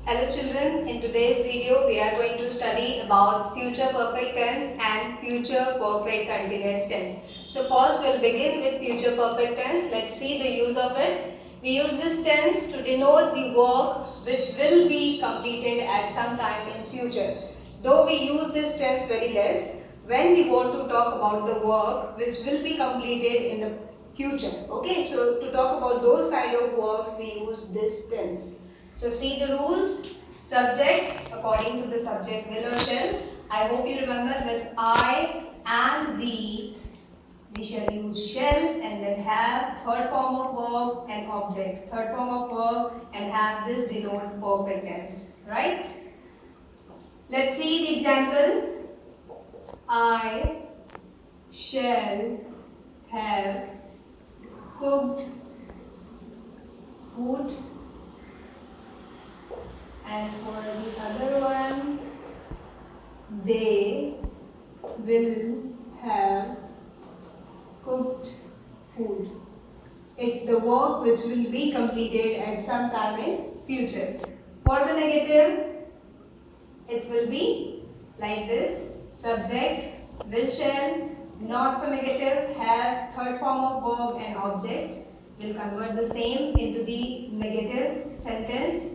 Hello children, in today's video we are going to study about future perfect tense and future perfect continuous tense. So first we'll begin with future perfect tense. Let's see the use of it. We use this tense to denote the work which will be completed at some time in future. Though we use this tense very less when we want to talk about the work which will be completed in the future. Okay, so to talk about those kind of works we use this tense. So see the rules. Subject according to the subject will or shall. I hope you remember with I and we shall use shall and then have third form of verb and object. Third form of verb and have this denote perfect tense. Right? Let's see the example. I shall have cooked food. And for the other one, they will have cooked food. It's the work which will be completed at some time in future. For the negative, it will be like this. Subject, will shall, not for negative, have third form of verb and object. We'll convert the same into the negative sentence.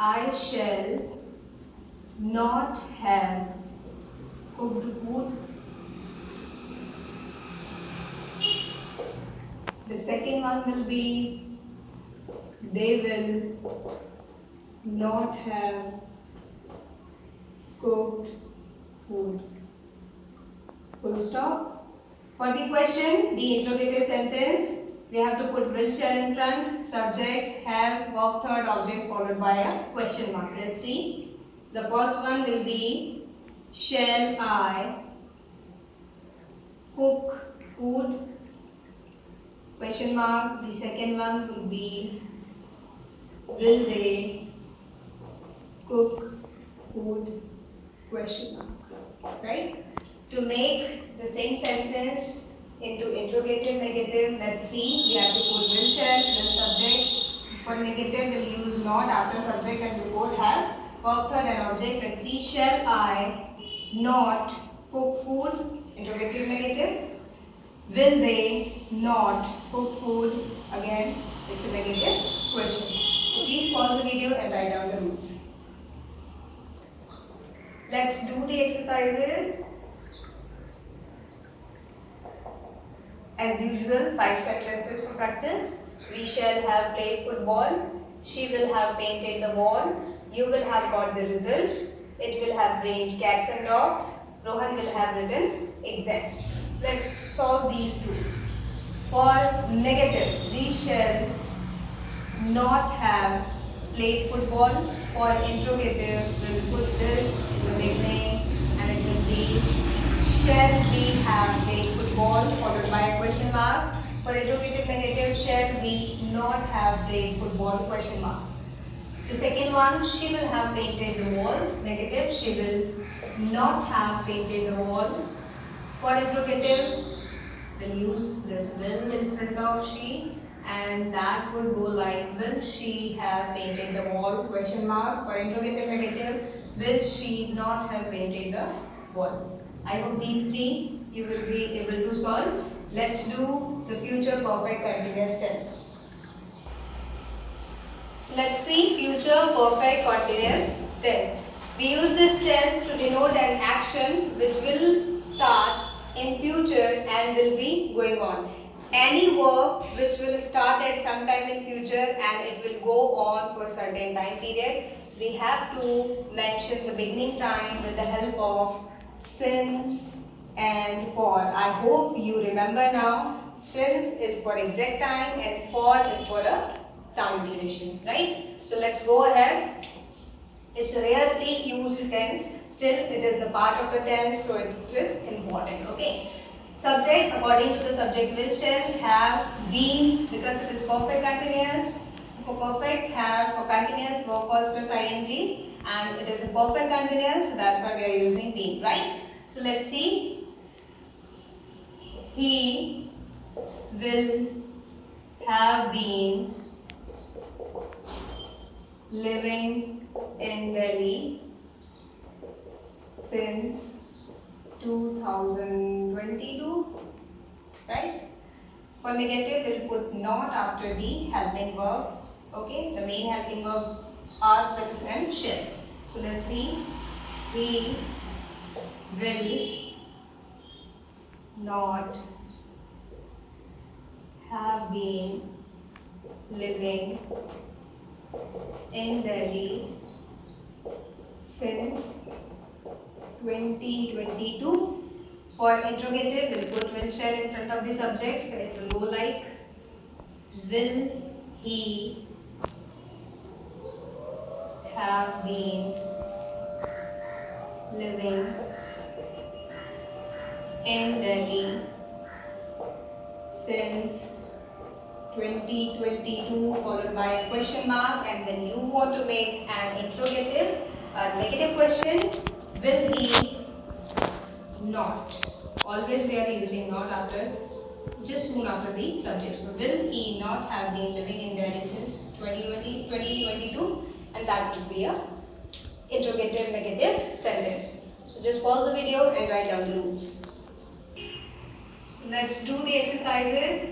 I shall not have cooked food. The second one will be they will not have cooked food. Full stop. For the question, the interrogative sentence, we have to put will shall in front, subject, have, verb third, object followed by a question mark. Let's see. The first one will be shall I cook food? Question mark. The second one will be will they cook food? Question mark. Right? To make the same sentence into interrogative negative, let's see. We have to put will shall plus subject. For negative, we'll use not after subject and before have verb third and object. Let's see. Shall I not cook food? Interrogative negative. Will they not cook food? Again, it's a negative question. So please pause the video and write down the rules. Let's do the exercises. As usual, 5 sentences for practice. We shall have played football. She will have painted the wall. You will have got the results. It will have rained cats and dogs. Rohan will have written exams. So let's solve these two. For negative, we shall not have played football. For interrogative, we'll put this in the beginning and it will be shall we have played football followed by a question mark. For interrogative negative, shall we not have played football? Question mark. The second one, she will have painted the walls. Negative, she will not have painted the wall. For interrogative, we'll use this will in front of she and that would go like will she have painted the wall? Question mark. For interrogative negative, will she not have painted the wall? I hope these three you will be able to solve. Let's do the future perfect continuous tense. So let's see future perfect continuous tense. We use this tense to denote an action which will start in future and will be going on. Any work which will start at some time in future and it will go on for a certain time period, we have to mention the beginning time with the help of since and for. I hope you remember now. Since is for exact time and for is for a time duration, right? So let's go ahead. It's a rarely used tense, still it is the part of the tense, so it is important, okay? Subject, according to the subject will shall have been, because it is perfect continuous. So for perfect have for continuous verb first plus ing and it is a perfect continuous, so that's why we are using been, right? So let's see. He will have been living in Delhi since 2022, right? For negative, we'll put not after the helping verb. Okay, the main helping verb are will and shall. So let's see. We will not have been living in Delhi since 2022. For interrogative, we'll put will shall in front of the subject, so it will go like, will he have been living in Delhi since 2022, followed by a question mark, and when you want to make an interrogative, a negative question, will he not? Always we are using not after, just soon after the subject. So will he not have been living in Delhi since 2022, and that would be a interrogative negative sentence. So just pause the video and write down the rules. So let's do the exercises.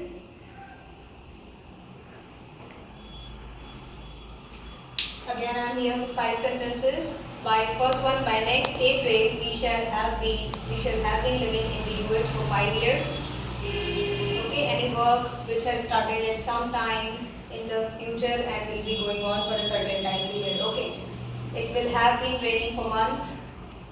Again, I am here with 5 sentences. By first one, by next April, we shall have been living in the US for 5 years. Okay, any work which has started at some time in the future and will be going on for a certain time period. Okay, it will have been raining for months.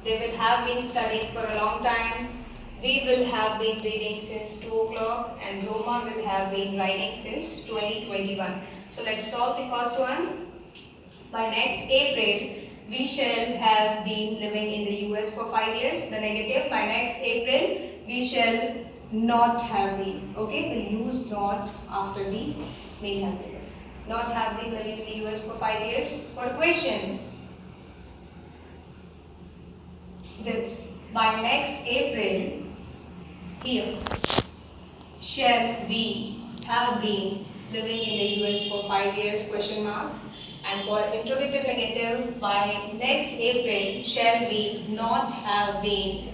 They will have been studying for a long time. We will have been reading since 2 o'clock, and Roma will have been writing since 2021. So let's solve the first one. By next April, we shall have been living in the US for 5 years. The negative, by next April, we shall not have been. Okay, we'll use not after the main helping verb. Not have been living in the US for 5 years. For question, this, by next April, here, shall we have been living in the US for 5 years, question mark. And for interrogative negative, by next April, shall we not have been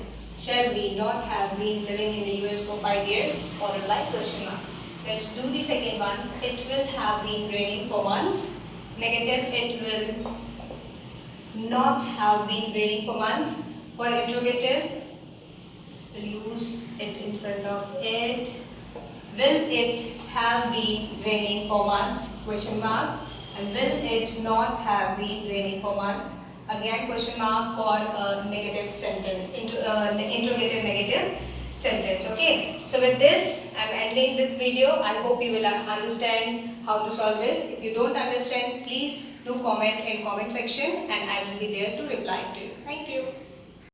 living in the US for 5 years, followed by question mark. Let's do the second one. It will have been raining for months. Negative, it will not have been raining for months. For interrogative, we'll use it in front of it. Will it have been raining for months? Question mark. And will it not have been raining for months? Again, question mark for a negative sentence, interrogative negative sentence. Okay. So with this, I'm ending this video. I hope you will understand how to solve this. If you don't understand, please do comment in comment section, and I will be there to reply to you. Thank you.